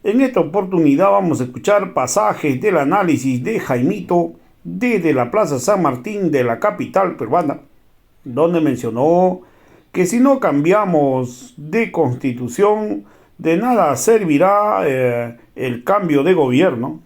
En esta oportunidad vamos a escuchar pasajes del análisis de Jaimito desde la Plaza San Martín de la capital peruana, donde mencionó que si no cambiamos de constitución, de nada servirá el cambio de gobierno.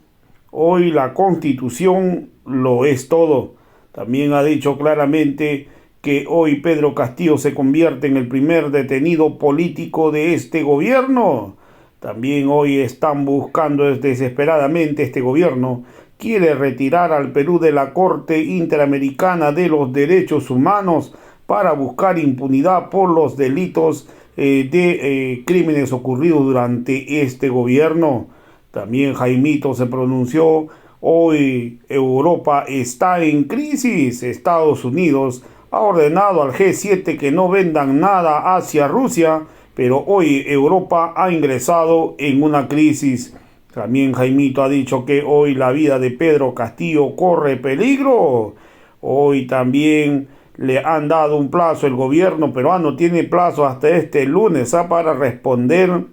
Hoy la constitución lo es todo. También ha dicho claramente que hoy Pedro Castillo se convierte en el primer detenido político de este gobierno. También hoy están buscando desesperadamente este gobierno. Quiere retirar al Perú de la Corte Interamericana de los Derechos Humanos para buscar impunidad por los delitos de crímenes ocurridos durante este gobierno. También Jaimito se pronunció. Hoy Europa está en crisis. Estados Unidos ha ordenado al G7 que no vendan nada hacia Rusia, pero hoy Europa ha ingresado en una crisis. También Jaimito ha dicho que hoy la vida de Pedro Castillo corre peligro. Hoy también le han dado un plazo, el gobierno peruano tiene plazo hasta este lunes para responder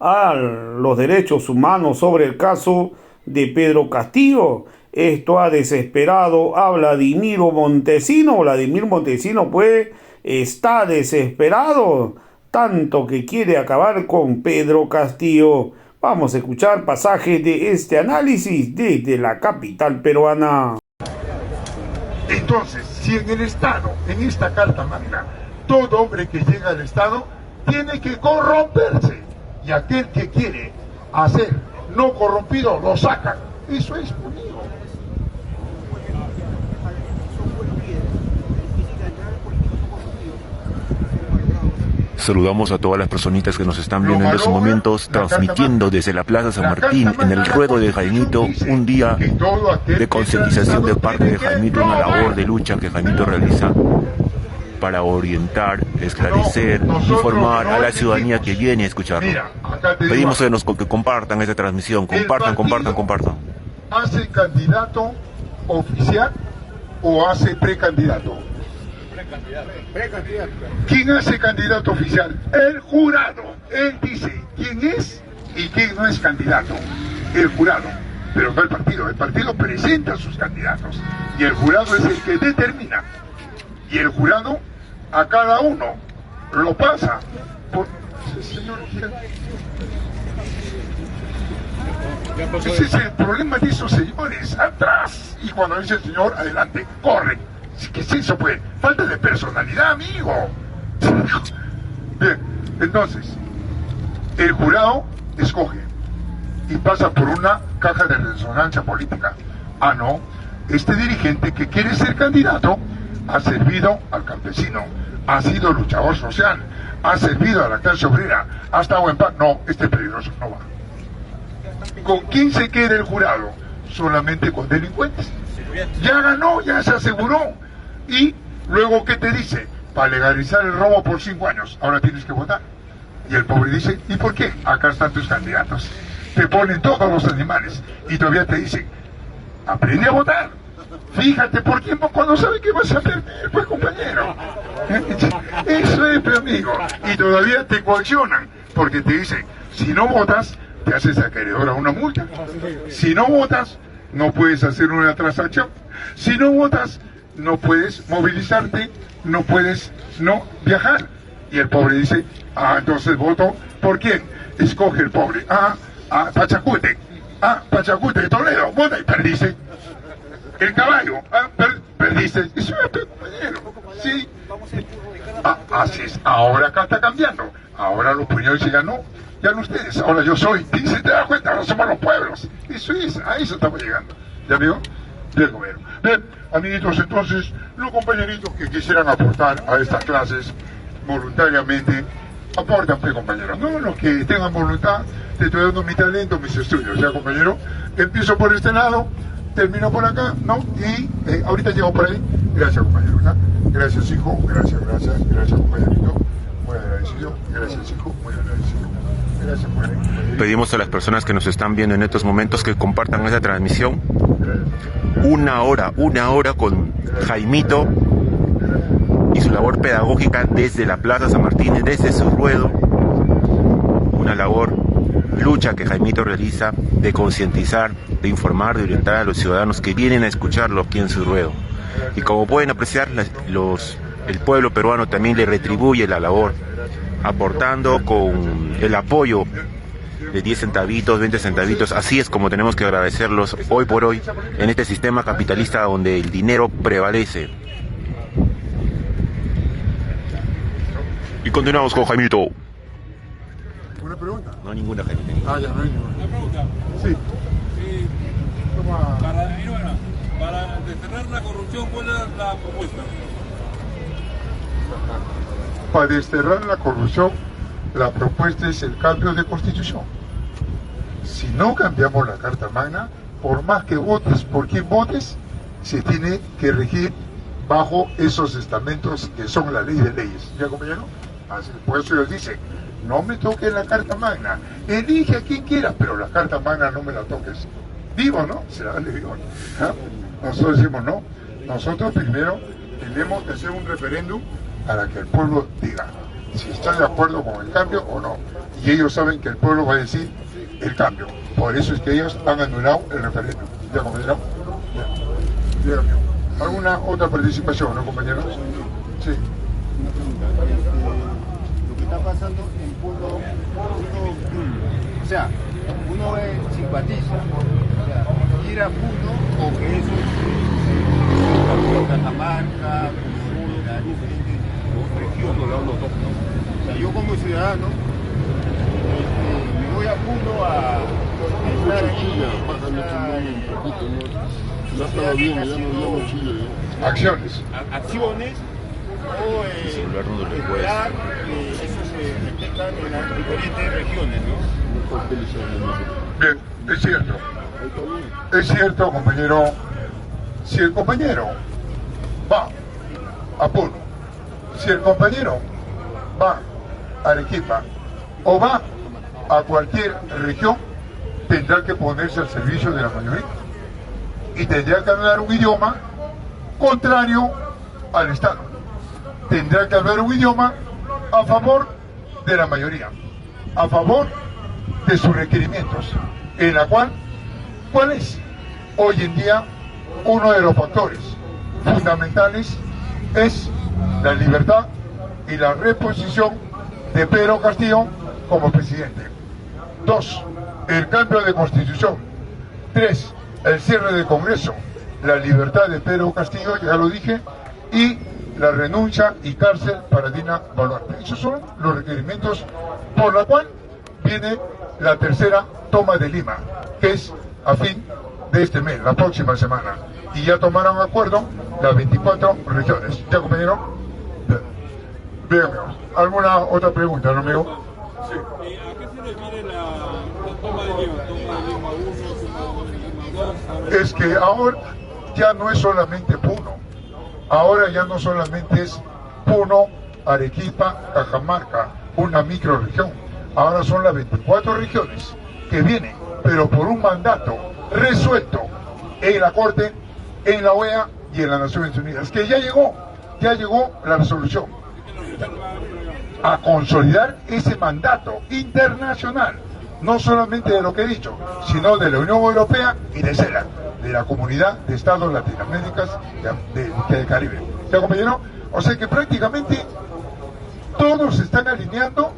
a los derechos humanos sobre el caso de Pedro Castillo. Esto ha desesperado a Vladimir Montesino. Vladimir Montesino pues está desesperado, tanto que quiere acabar con Pedro Castillo. Vamos a escuchar pasajes de este análisis desde la capital peruana. Entonces, si en el Estado, en esta Carta Magna, todo hombre que llega al Estado tiene que corromperse, y aquel que quiere hacer no corrompido lo sacan, eso es punido. Saludamos a todas las personitas que nos están viendo en estos momentos, transmitiendo desde la Plaza San Martín, en el ruedo de Jaimito, un día de concientización de parte de Jaimito, una labor de lucha que Jaimito realiza para orientar, esclarecer, informar a la ciudadanía que viene a escucharlo. Pedimos que compartan esta transmisión, compartan. ¿Hace candidato oficial o hace precandidato? Precandidato. ¿Quién hace candidato oficial? El jurado. Él dice quién es y quién no es candidato. El jurado. Pero no el partido. El partido presenta sus candidatos. Y el jurado es el que determina. Y el jurado a cada uno lo pasa por... Señor, ese es el problema de esos señores. Atrás. Y cuando dice el señor, adelante, corre. ¿Qué es eso, pues? Falta de personalidad, amigo. Bien, entonces, el jurado escoge y pasa por una caja de resonancia política. Ah, no, este dirigente que quiere ser candidato ha servido al campesino, ha sido luchador social, ha servido a la clase obrera, ha estado en paz. No, este peligroso no va. ¿Con quién se queda el jurado? Solamente con delincuentes. Ya ganó, ya se aseguró. Y luego, ¿qué te dice? Para legalizar el robo por 5 años, ahora tienes que votar. Y el pobre dice, ¿y por qué? Acá están tus candidatos. Te ponen todos los animales y todavía te dicen, aprende a votar. Fíjate por quién, cuando sabe que vas a perder, pues, compañero. Eso es, mi amigo. Y todavía te coaccionan, porque te dicen, si no votas, te haces acreedor a una multa. Si no votas, no puedes hacer una transacción. Si no votas, no puedes movilizarte, no puedes no viajar. Y el pobre dice, entonces voto ¿por quién? Escoge el pobre. Pachacute. Pachacute, Toledo, vota y perdiste. El caballo, perdiste. Eso es, compañero. Sí. Así es. Ahora acá está cambiando. Ahora los puñones ya no ustedes. Ahora yo soy. ¿Se te da cuenta? Ahora somos los pueblos. Eso es. A eso estamos llegando. ¿Ya vio? Del gobierno. Bien, amiguitos, entonces, los compañeritos que quisieran aportar a estas clases voluntariamente, aportan, pues, compañeros. No, los que tengan voluntad, te estoy dando mi talento, mis estudios, ¿ya, compañero? Empiezo por este lado, termino por acá, ¿no? Y ahorita llego por ahí. Gracias, compañero, ¿ya? Gracias, hijo, gracias, compañerito. Muy agradecido. Gracias, hijo, muy agradecido. Gracias, compañero. Pedimos a las personas que nos están viendo en estos momentos que compartan esta transmisión. Una hora con Jaimito y su labor pedagógica desde la Plaza San Martín, desde su ruedo. Una labor lucha que Jaimito realiza de concientizar, de informar, de orientar a los ciudadanos que vienen a escucharlo aquí en su ruedo. Y como pueden apreciar, el pueblo peruano también le retribuye la labor, aportando con el apoyo de 10 centavitos, 20 centavitos. Así es como tenemos que agradecerlos hoy por hoy en este sistema capitalista donde el dinero prevalece. Y continuamos con Jaimito. ¿Una pregunta? No, ninguna, Jaimito. Ah, ya, no hay ninguna. Una pregunta. Sí. Para desterrar la corrupción, ¿cuál es la propuesta? Para desterrar la corrupción, la propuesta es el cambio de constitución. Si no cambiamos la Carta Magna, por más que votes, por quien votes, se tiene que regir bajo esos estamentos que son la ley de leyes. ¿Ya, compañero? Así, por eso ellos dicen, no me toques la Carta Magna, elige a quien quiera, pero la Carta Magna no me la toques. Digo, ¿no? Será digo. ¿Ah? Nosotros decimos, no, nosotros primero tenemos que hacer un referéndum para que el pueblo diga si está de acuerdo con el cambio o no. Y ellos saben que el pueblo va a decir el cambio. Por eso es que ellos han anulado el referéndum. ¿Ya, compañero? Ya. Dígame. ¿Alguna otra participación, no, compañeros? Sí. Lo que está pasando en Puno, o sea, uno simpatiza, o sea, ir a Puno o que eso Cajamarca, las diferentes regiones. O sea, yo como ciudadano me voy a Puno a estar Acciones. acciones o esperar que eso se repita en las diferentes regiones, ¿no? Bien, es cierto. Es cierto, compañero. Si el compañero va a Puno, si el compañero va a Arequipa o va a cualquier región, tendrá que ponerse al servicio de la mayoría y tendrá que hablar un idioma contrario al Estado. Tendrá que hablar un idioma a favor de la mayoría, a favor de sus requerimientos, en la cual, ¿cuál es? Hoy en día, uno de los factores fundamentales es la libertad y la reposición de Pedro Castillo como presidente. 2. El cambio de constitución. 3. El cierre del Congreso. La libertad de Pedro Castillo, ya lo dije, y la renuncia y cárcel para Dina Boluarte. Esos son los requerimientos por la cual viene la tercera toma de Lima, que es a fin de este mes, la próxima semana. Y ya tomaron acuerdo las 24 regiones. ¿Ya, compañero? Bien, amigos. ¿Alguna otra pregunta, no, amigo? Sí. ¿A qué se refiere la toma de Lima? ¿Toma de Lima 1, toma de Lima 2? Es que ahora ya no es solamente Puno. Ahora ya no solamente es Puno, Arequipa, Cajamarca, una microrregión. Ahora son las 24 regiones que vienen, pero por un mandato resuelto en la Corte, en la OEA y en las Naciones Unidas, que ya llegó la resolución a consolidar ese mandato internacional, no solamente de lo que he dicho, sino de la Unión Europea y de CELAC, de la Comunidad de Estados Latinoamericanos del Caribe. ¿Ya, compañero? O sea que prácticamente todos se están alineando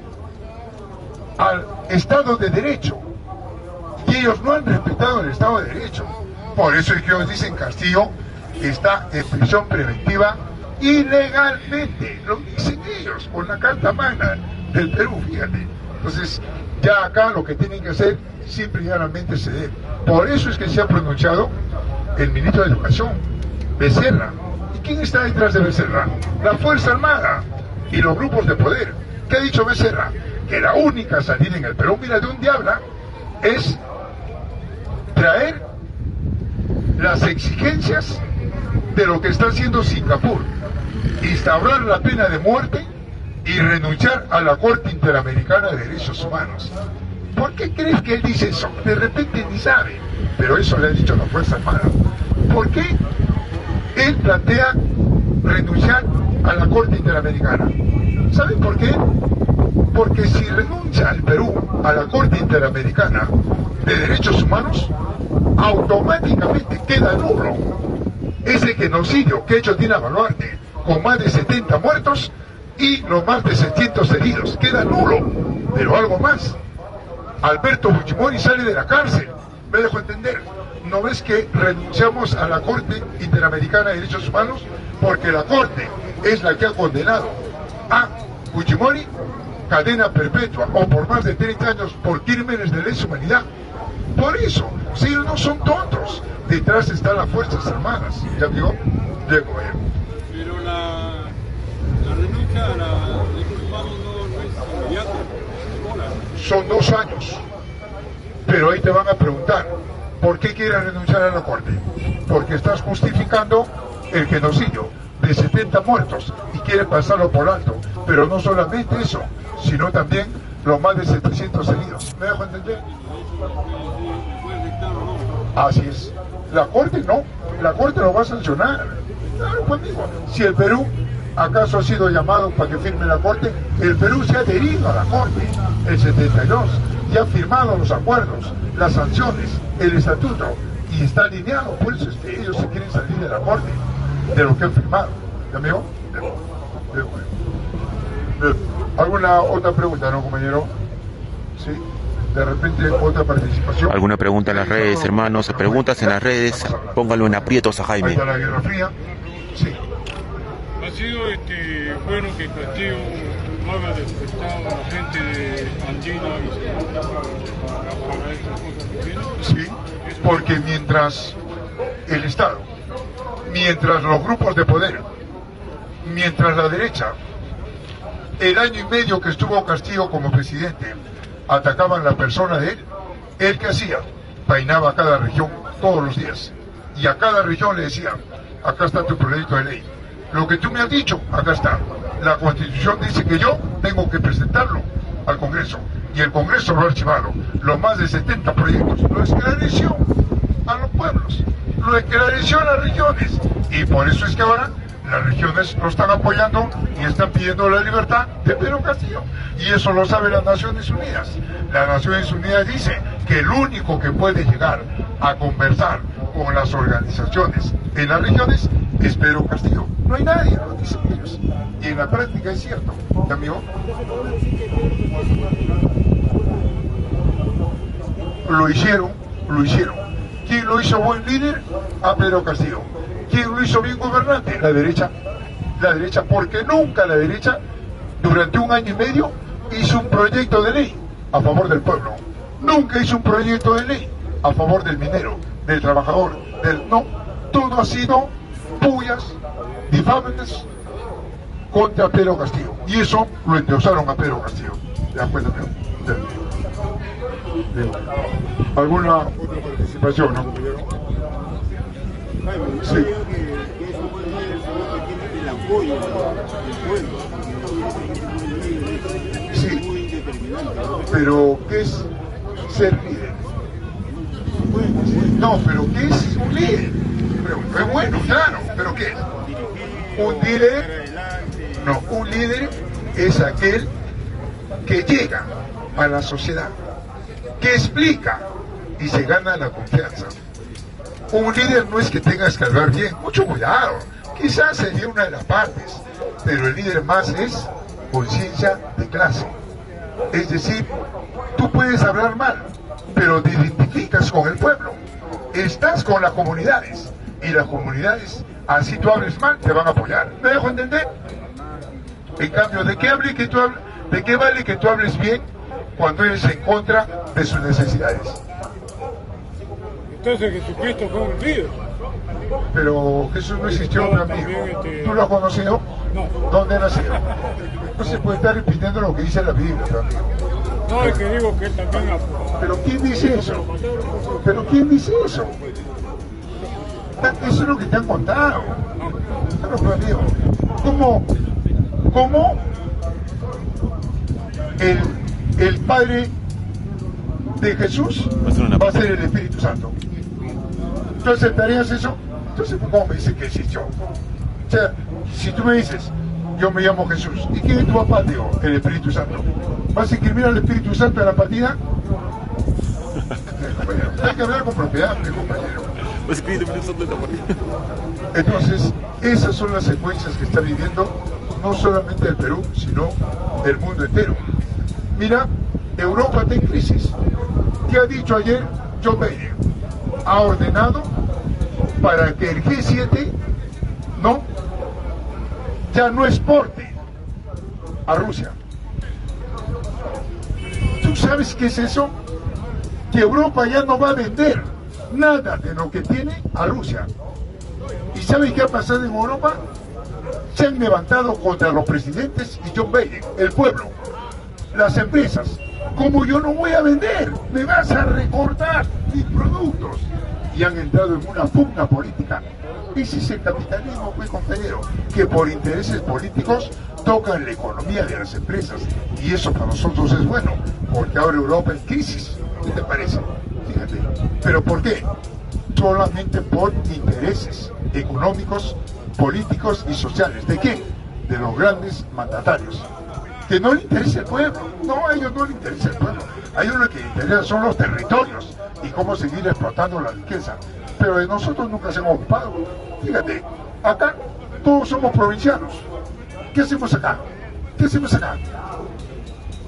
al Estado de Derecho y ellos no han respetado el Estado de Derecho. Por eso es que ellos dicen Castillo está en prisión preventiva ilegalmente, lo dicen ellos con la Carta Magna del Perú, fíjate. Entonces ya acá lo que tienen que hacer simple y llanamente es ceder. Por eso es que se ha pronunciado el ministro de Educación, Becerra. ¿Y quién está detrás de Becerra? La Fuerza Armada y los grupos de poder. ¿Qué ha dicho Becerra? Que la única salida en el Perú, mira, de un diabla, es traer las exigencias de lo que está haciendo Singapur, instaurar la pena de muerte y renunciar a la Corte Interamericana de Derechos Humanos. ¿Por qué crees que él dice eso? De repente ni sabe, pero eso le ha dicho la Fuerza Armada. ¿Por qué él plantea renunciar a la Corte Interamericana? ¿Saben por qué? Porque si renuncia el Perú a la Corte Interamericana de Derechos Humanos, automáticamente queda nulo ese genocidio que ha hecho Dina Boluarte, con más de 70 muertos y los más de 600 heridos. Queda nulo. Pero algo más. Alberto Fujimori sale de la cárcel. Me dejo entender. ¿No ves que renunciamos a la Corte Interamericana de Derechos Humanos? Porque la Corte es la que ha condenado a Fujimori cadena perpetua o por más de 30 años por crímenes de lesa humanidad. Por eso, si ellos no son tontos, detrás están las Fuerzas Armadas. ¿Ya digo? Pero la renuncia a la derechos humanos no es inmediata. Son 2 años. Pero ahí te van a preguntar, ¿por qué quieres renunciar a la Corte? Porque estás justificando el genocidio de 70 muertos y quieres pasarlo por alto. Pero no solamente eso, sino también los más de 700 heridos. ¿Me dejo entender? Así es. La Corte no. La Corte lo va a sancionar. Claro, pues digo, si el Perú acaso ha sido llamado para que firme la Corte, el Perú se ha adherido a la Corte el 72 y ha firmado los acuerdos, las sanciones, el estatuto y está alineado. Por eso es que ellos se quieren salir de la Corte, de lo que han firmado. ¿Ya amigo? ¿Alguna otra pregunta, no, compañero? Sí. De repente otra participación. ¿Alguna pregunta en las redes, hermanos? Preguntas en las redes, póngalo en aprietos a Jaime. Ahí está la Guerra Fría. Sí. Ha sido bueno que Castillo haga despertado a la gente de Andina y se para estas cosas que vienen. Sí, porque mientras el Estado, mientras los grupos de poder, mientras la derecha, el año y medio que estuvo Castillo como presidente, atacaban la persona de él ¿qué hacía? Peinaba a cada región todos los días. Y a cada región le decía, acá está tu proyecto de ley. Lo que tú me has dicho, acá está. La Constitución dice que yo tengo que presentarlo al Congreso. Y el Congreso lo ha archivado. Los más de 70 proyectos. Lo esclareció a los pueblos. Lo esclareció a las regiones. Y por eso es que ahora las regiones lo están apoyando y están pidiendo la libertad de Pedro Castillo. Y eso lo saben las Naciones Unidas. Las Naciones Unidas dice que el único que puede llegar a conversar con las organizaciones en las regiones es Pedro Castillo. No hay nadie, lo dicen ellos. Y en la práctica es cierto. ¿Ya, amigo? Lo hicieron. ¿Quién lo hizo buen líder? A Pedro Castillo. ¿Quién lo hizo bien gobernante? La derecha. La derecha, porque nunca la derecha, durante 1 año y medio, hizo un proyecto de ley a favor del pueblo. Nunca hizo un proyecto de ley a favor del minero, del trabajador, No, todo ha sido pullas, difámenes contra Pedro Castillo. Y eso lo endiosaron a Pedro Castillo. ¿Te das cuenta, ¿Alguna otra participación, no? Sí. Sí. Pero ¿qué es ser líder? No, pero ¿qué es un líder? Pero es bueno, claro, pero ¿qué es? Un líder, no, un líder es aquel que llega a la sociedad, que explica y se gana la confianza. Un líder no es que tengas que hablar bien, mucho cuidado, quizás sería una de las partes, pero el líder más es conciencia de clase. Es decir, tú puedes hablar mal, pero te identificas con el pueblo, estás con las comunidades, y las comunidades, así tú hables mal, te van a apoyar. ¿Me dejo entender? En cambio, ¿de qué vale que tú hables bien cuando eres en contra de sus necesidades? Entonces Jesucristo fue un líder. Pero Jesús no existió, mi amigo. ¿Tú lo has conocido? No. ¿Dónde nació? No se puede estar repitiendo lo que dice la Biblia, mi amigo. No, es que digo que él también... ¿Pero quién dice eso? ¿Pero quién dice eso? Eso es lo que te han contado. Claro, mi amigo. ¿Cómo el Padre de Jesús va a ser el Espíritu Santo? ¿Tú aceptarías eso? Entonces, ¿cómo me dices que existió? O sea, si tú me dices, yo me llamo Jesús. ¿Y quién es tu papá? Digo, el Espíritu Santo. ¿Vas a inscribir al Espíritu Santo en la partida? Hay que hablar con propiedad, compañero. Entonces, esas son las secuencias que está viviendo no solamente el Perú, sino el mundo entero. Mira, Europa está en crisis. ¿Qué ha dicho ayer Joe Biden? Ha ordenado para que el G7 ya no exporte a Rusia. ¿Tú sabes qué es eso? Que Europa ya no va a vender nada de lo que tiene a Rusia. ¿Y sabes qué ha pasado en Europa? Se han levantado contra los presidentes y Joe Biden, el pueblo, las empresas. Como yo no voy a vender, me vas a recortar mis productos. Y han entrado en una pugna política. Ese es el capitalismo, pues, compañero, que por intereses políticos tocan la economía de las empresas. Y eso para nosotros es bueno, porque ahora Europa en crisis. ¿Qué te parece? Fíjate. ¿Pero por qué? Solamente por intereses económicos, políticos y sociales. ¿De qué? De los grandes mandatarios. Que no le interesa el pueblo. No, a ellos no les interesa el pueblo. A ellos lo que les interesa son los territorios y cómo seguir explotando la riqueza. Pero de nosotros nunca se hemos ocupado. Fíjate, acá todos somos provincianos. ¿Qué hacemos acá? ¿Qué hacemos acá?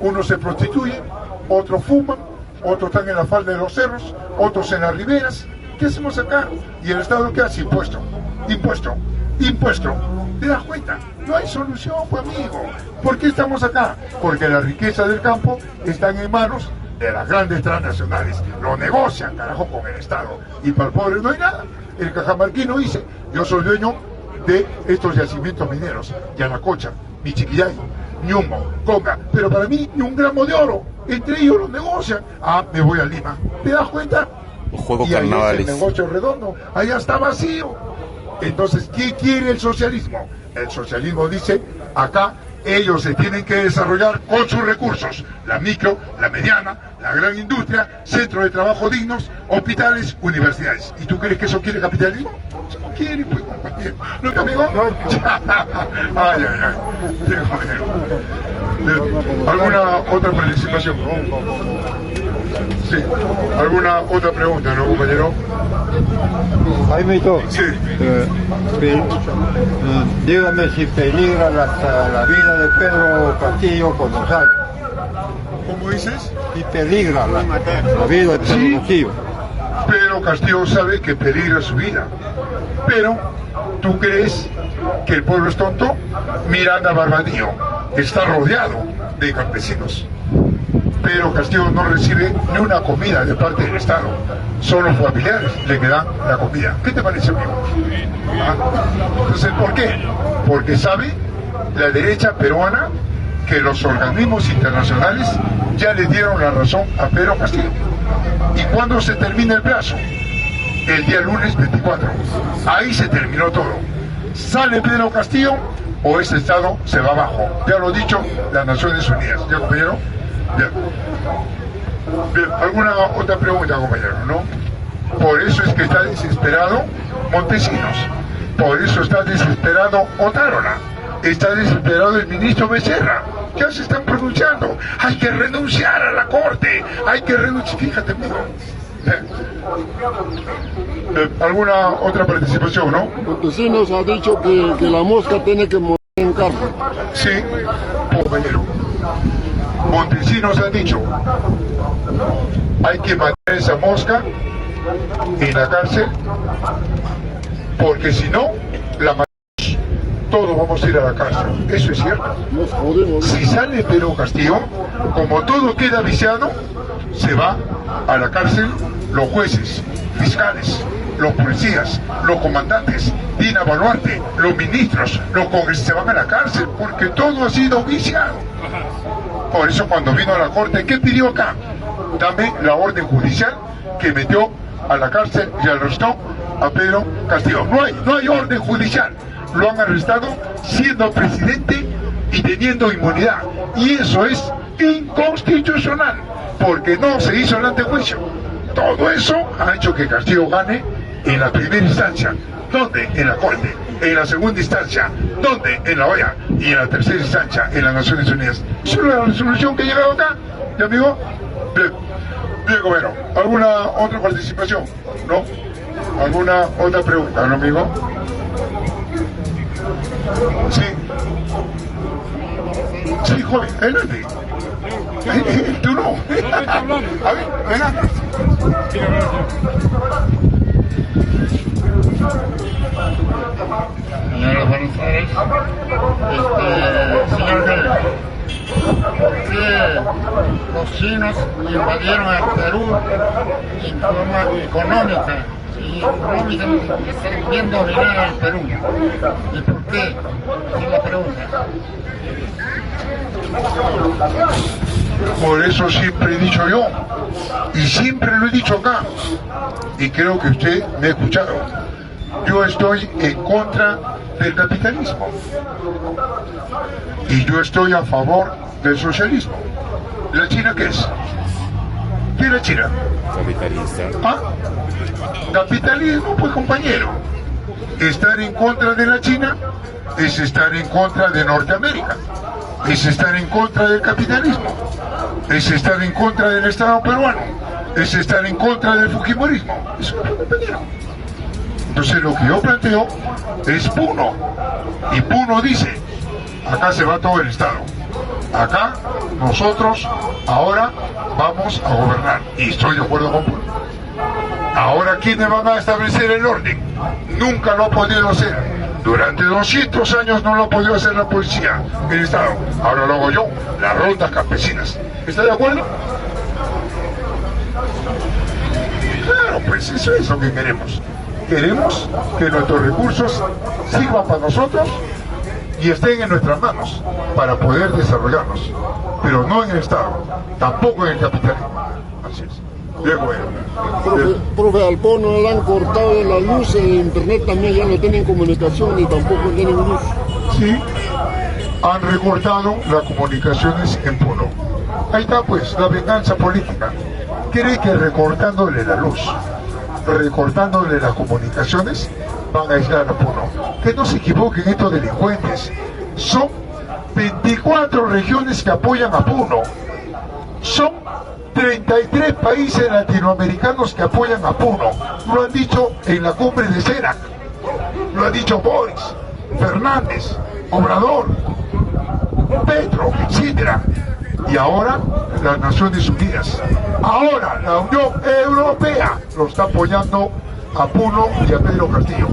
Unos se prostituyen, otros fuman, otros están en la falda de los cerros, otros en las riberas. ¿Qué hacemos acá? ¿Y el Estado qué hace? Impuesto, impuesto, impuesto. ¿Te das cuenta? No hay solución, pues, amigo. ¿Por qué estamos acá? Porque la riqueza del campo está en manos de las grandes transnacionales. Lo negocian, carajo, con el Estado. Y para el pobre no hay nada. El cajamarquino dice, yo soy dueño de estos yacimientos mineros, Yanacocha, Michiquillay, Ñumo, Conga, pero para mí ni un gramo de oro. Entre ellos los negocian. Ah, me voy a Lima. ¿Te das cuenta? Juego y ahí carnavales. es el negocio redondo. Allá está vacío. Entonces, ¿qué quiere el socialismo? El socialismo dice, acá ellos se tienen que desarrollar con sus recursos, la micro, la mediana, la gran industria, centros de trabajo dignos, hospitales, universidades. ¿Y tú crees que eso quiere el capitalismo? Eso no quiere, pues, compañero. ¿No es amigo? Ay, ay, ay. ¿Alguna otra participación? Sí. ¿Alguna otra pregunta, no, compañero? Jaimito, Sí. Dígame si peligra la vida de Pedro Castillo cuando sale. ¿Cómo dices? Si peligra la vida de Pedro Sí. Castillo. Pedro Castillo sabe que peligra su vida. Pero, ¿tú crees que el pueblo es tonto? Miranda Barbadillo está rodeado de campesinos. Pedro Castillo no recibe ni una comida de parte del Estado. Son los familiares le que dan la comida. ¿Qué te parece, amigo? ¿Ah? Entonces, ¿por qué? Porque sabe la derecha peruana que los organismos internacionales ya le dieron la razón a Pedro Castillo. ¿Y cuándo se termina el plazo? El día lunes 24. Ahí se terminó todo. ¿Sale Pedro Castillo o ese Estado se va abajo? Ya lo ha dicho las Naciones Unidas. ¿Ya, compañero? Bien. Bien. ¿Alguna otra pregunta, compañero? ¿No? Por eso es que está desesperado Montesinos. Por eso está desesperado Otárola. Está desesperado el ministro Becerra. Ya se están pronunciando. Hay que renunciar a la Corte. Hay que renunciar. Fíjate, amigo. ¿Alguna otra participación, no? Montesinos ha dicho que la mosca tiene que morir en cárcel. Sí, compañero. Montesinos ha dicho, hay que matar esa mosca en la cárcel, porque si no, la matamos. Todos vamos a ir a la cárcel. Eso es cierto. Nos jodimos. Si sale Pedro Castillo, como todo queda viciado, se va a la cárcel los jueces, fiscales, los policías, los comandantes, Dina Boluarte, los ministros, los congresistas se van a la cárcel porque todo ha sido viciado. Por eso cuando vino a la corte, ¿qué pidió acá? Dame la orden judicial que metió a la cárcel y arrestó a Pedro Castillo. No hay orden judicial. Lo han arrestado siendo presidente y teniendo inmunidad. Y eso es inconstitucional, porque no se hizo el antejuicio. Todo eso ha hecho que Castillo gane en la primera instancia. ¿Dónde? En la Corte. en la segunda instancia, ¿dónde? En la OEA, y en la tercera instancia, en las Naciones Unidas. ¿Esa es la resolución que ha llegado acá? ¿Ya, amigo? Bien, bueno, ¿alguna otra participación? ¿No? ¿Alguna otra pregunta, no, amigo? Sí. Sí, joven, adelante. Tú no. A ver, adelante. Señora, buenas tardes. Señor Gale, ¿por qué los chinos invadieron al Perú en forma económica? Y económicamente están viendo dominar al Perú. ¿Y por qué? Es la pregunta. Por eso siempre he dicho yo, y siempre lo he dicho acá, y creo que usted me ha escuchado. Yo estoy en contra del capitalismo y yo estoy a favor del socialismo. ¿La China qué es? ¿Qué es la China? Capitalista. ¿Ah? Capitalismo, pues, compañero. Estar en contra de la China es estar en contra de Norteamérica, es estar en contra del capitalismo, es estar en contra del Estado peruano, es estar en contra del fujimorismo. Eso es, compañero. Entonces lo que yo planteo es Puno, y Puno dice, acá se va todo el Estado, acá nosotros ahora vamos a gobernar, y estoy de acuerdo con Puno. Ahora, ¿quiénes van a establecer el orden? Nunca lo ha podido hacer, durante 200 años no lo ha podido hacer la policía, el Estado, ahora lo hago yo, las rondas campesinas. ¿Está de acuerdo? Claro, pues eso es lo que queremos. Queremos que nuestros recursos sirvan para nosotros y estén en nuestras manos para poder desarrollarnos, pero no en el Estado, tampoco en el capitalismo. Así es. Bien, bueno. Profe, al Puno le han cortado la luz, el internet también ya no tienen comunicación ni tampoco tienen luz. Sí, han recortado las comunicaciones en Puno. Ahí está, pues, la venganza política. Cree que recortándole la luz, recortándole las comunicaciones, van a aislar a Puno. Que no se equivoquen estos delincuentes. Son 24 regiones que apoyan a Puno. Son 33 países latinoamericanos que apoyan a Puno. Lo han dicho en la cumbre de CERAC. Lo ha dicho Boris, Fernández, Obrador, Petro, etc. Y ahora las Naciones Unidas. Ahora la Unión Europea lo está apoyando a Puno y a Pedro Castillo.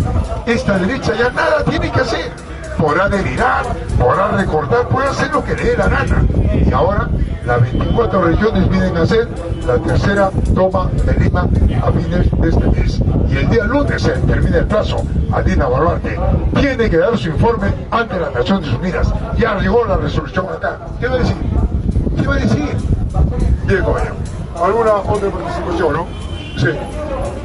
Esta derecha ya nada tiene que hacer. Podrá delirar, podrá recortar, puede hacer lo que le dé la gana. Y ahora las 24 regiones vienen a hacer la tercera toma de Lima a fines de este mes. Y el día lunes se termina el plazo. A Dina Boluarte tiene que dar su informe ante las Naciones Unidas. Ya llegó la resolución acá. ¿Qué va a decir? ¿Qué va a decir? Bien, compañero. ¿Alguna otra participación, no? Sí.